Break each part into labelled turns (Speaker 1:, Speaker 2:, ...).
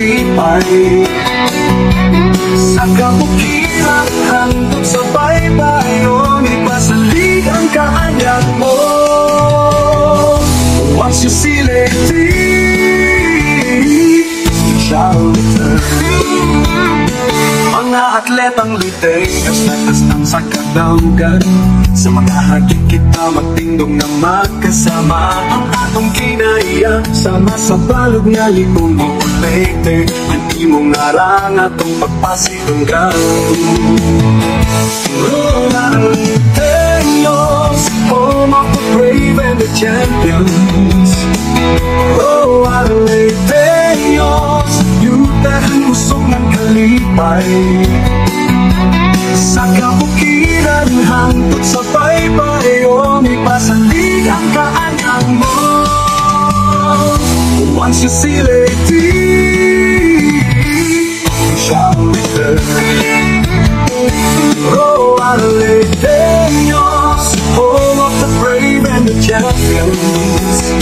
Speaker 1: kalipay. Sa kabukiran hangtod sa baybayon, ipasalig ang kaanyag mo. Once you see Lady, you shall return. Mga atletang literas natastam sa kadaugan, sa mga hagit kita magtindog na magkasama. Ang atong kinaiya, sama sa balog nga likong mo later. Ang imong ngarang atong pagpasilunggan. Tenyos, home of the brave and the champions. Oh, Adelaide, Tenyos, yutang usok ng kalipay. Sa kabukiran hangtod sa baybayon, ipasalig ang kaanyag mo. Once you see Lady, you shall return. Oh, Adelaide, Tenyos, home of the brave and the champions.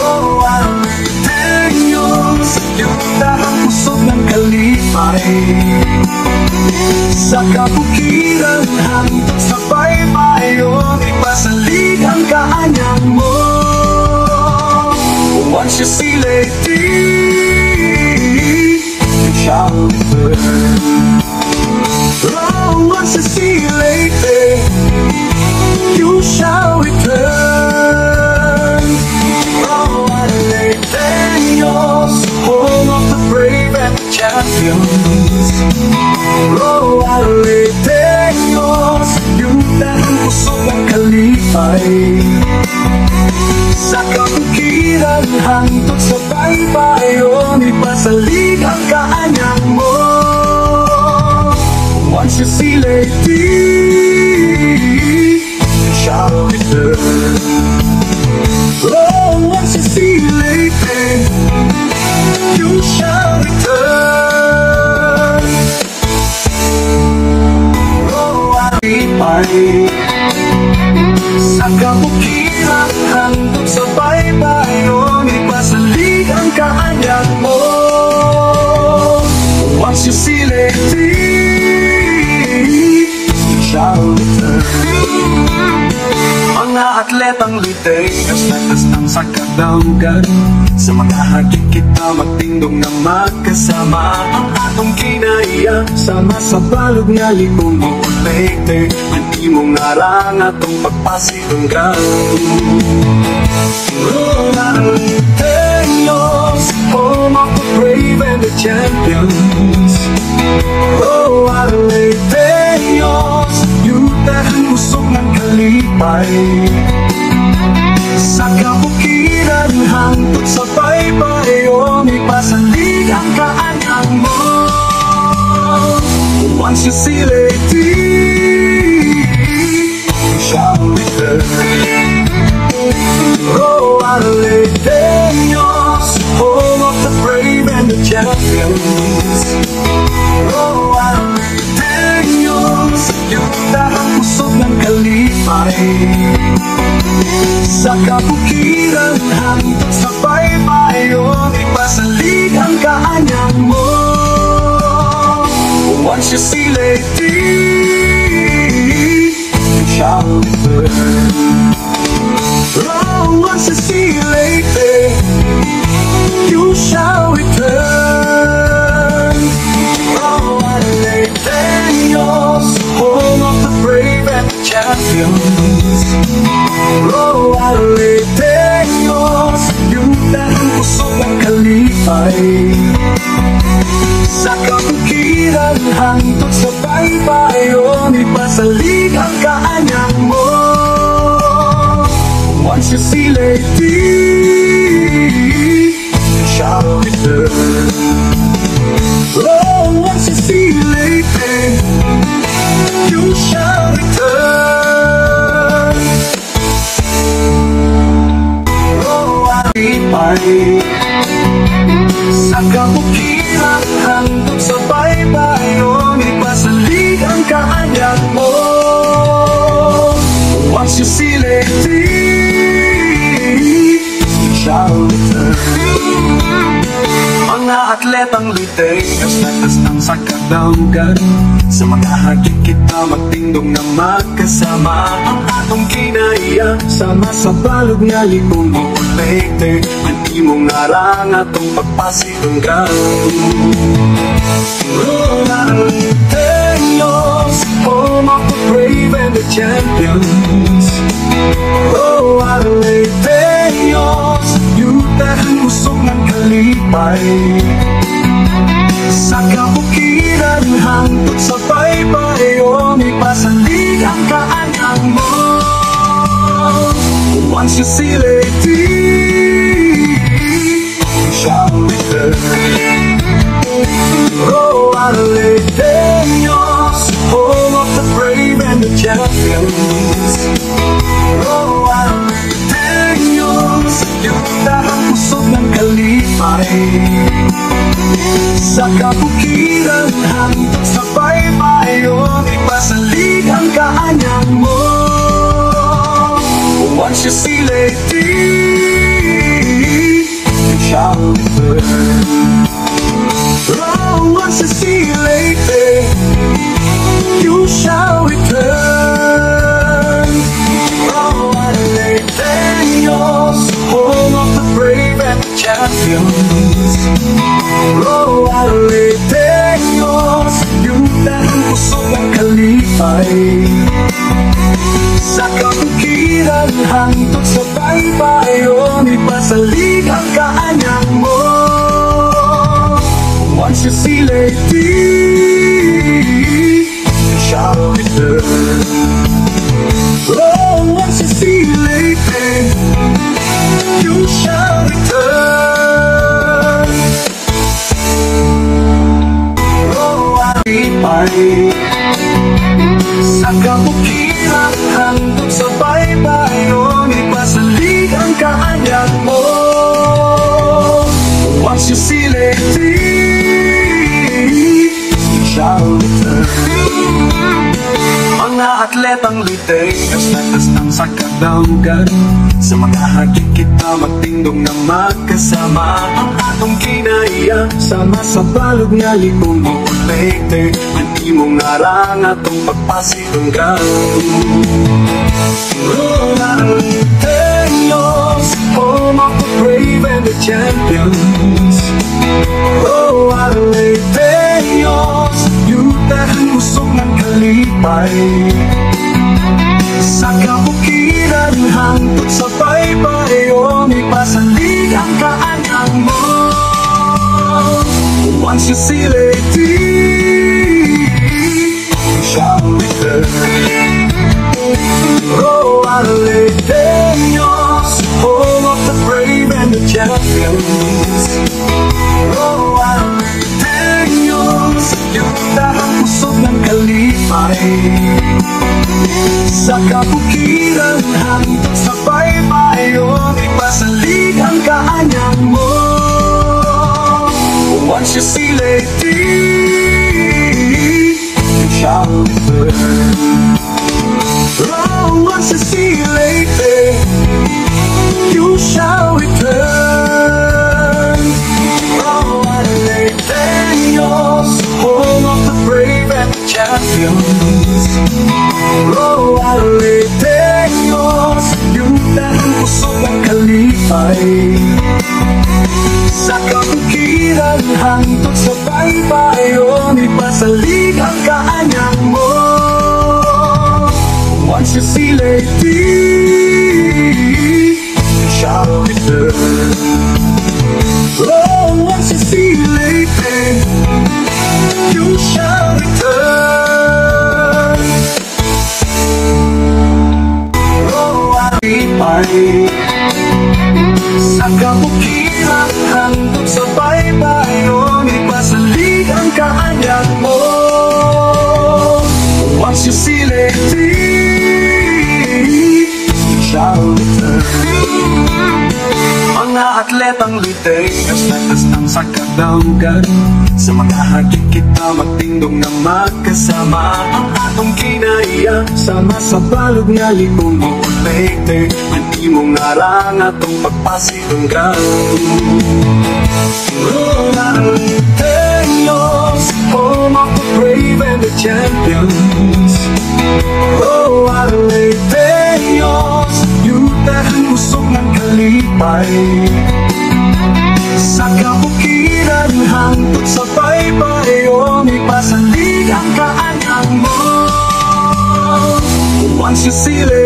Speaker 1: Oh, Adelaide, Tenyos, yutang usok ng kalipay. Sa kabukiran hangtod sa baybayon, ipasalig ang kaanyag mo. Once you see Lady, you shall return. Oh, once you see Lady, you shall return. Oh, Adelaide, Tenyos, home of the brave and the champions. Oh, Adelaide, Tenyos, yutang usok ng kalipay. Sa kabukiran hangtod sa baybayon, ipasalig ang kaanyag mo. Once you see Lady, you shall return. Oh, once you see Lady, you shall return. Oh, kalipay. Sa kabukiran hangtod sa baybayon, ipasalig ang kaanyag mo. Once you see Lady, you shall return. Mga atletang literas natastam sa kadaugan, sa mga hagit kita magtindog na magkasama. Ang atong kinaiya, sama sa balog nga likong mo later. Ang imong ngarang atong pagpasilunggan. Tenyos, home of the brave and the champions. Oh, Adelaide, Tenyos, yutang usok ng kalipay. Sa kabukiran hangtod sa baybayon, ipasalig ang kaanyag mo. Once you see Lady, you shall return. Oh, Adelaide, Tenyos, home of the brave and the champions. Oh, Adelaide, Tenyos, yutang usok ng kalipay. Sa kabukiran hangtod sa baybayon, ipasalig ang kaanyag mo. Once you see Lady, you shall return. Oh, once you see Lady, you shall return. Oh, Adelaide, Tenyos, home of the brave and the champions. Oh, Adelaide, Tenyos, yutang usok ng kalipay. Sa kabukiran hangtod sa baybayon, ipasalig ang kaanyag mo. Once you see Lady, you shall return. Oh, once you see Lady, you shall return. Oh, kalipay. Sa kabukiran hangtod sa baybayon, ipasalig ang kaanyag mo. Once you see Lady, you shall return. Mga atletang litay, kastas-tas sa kadaugan. Sa mga hagit kita magtindog na magkasama. Ang atong kinaiya, sama sa balog nga likong mukulete. Ang imong ngarang atong pagpasilunggan. Tenyos, home of the brave and the champions. Oh, Tenyos, yutang usok ng kalipay. Sa kabukiran hangtod sa baybayon, ipasalig ang kaanyang mo. Once you see Lady, you shall return. Oh, Tenyos, home of the brave and the champions. Oh, Tenyos, yutang usok ng kalipay. Sa kabukiran hangtod sa baybayon, ipasalig ang kaanyang mo. Once you see Lady, you shall return. Oh, once you see Lady, you shall return. Oh, Tenyos, home of the brave and the champions. Oh, Tenyos, yutang usok ng kalipay. Sa kabukiran hangtod sa baybayon, ipasalig ang kaanyang mo. Once you see Lady, you shall return. Oh, once you see Lady, you shall return. Oh, alipay. Sa kabukiran hangtod sa baybayon, ipasalig ang kaanyang mo. Once you see Lady, you shall return. Mga atletang litay, kastas-tas sa kadaugan. Sa mga hagit kita magtindog na magkasama. Ang atong kinaiya, sama sa balog nga likong mukulete. Ang imong ngarang atong pagpasilunggan. Tenyos, home of the brave and the champions. Oh, Tenyos, yutang usok ng kalipay. Sa kabukiran hangtod sa baybayon, ipasalig ang kaanyang mo. Once you see Lady, you shall return. Oh, Tenyos, home of the brave and the champions. Oh, Tenyos, yutang usok ng kalipay. Sa kabukiran hangtod sa baybayon, ipasalig ang kaanyang mo. Once you see Lady, you shall return. Oh, once you see Lady, you shall return. Oh, Tenyos, home of the brave and the champions. Oh, Tenyos, yutang usok ng kalipay. Sa kabukiran hangtod sa baybayon, ipasalig ang kaanyang mo. Once you see Lady, you shall return. Oh, once you see Lady, you shall return. Oh, alipay. Sa kabukiran hangtod sa baybayon, ipasalig ang kaanyang mo. Once you see Lady, you shall return. Mga atletang litay, kastas-tas sa kadaugan. Sa mga hagit kita magtindog na magkasama. Ang atong kinaiya, sama sa balog nga likong mukulete. Ang imong ngarang atong pagpasilunggan. Teos, yuta ang usok ng kalipay. Sa kabukiran hangtod sa baybayon, ipasalig ang kaanyang mo. Once you see it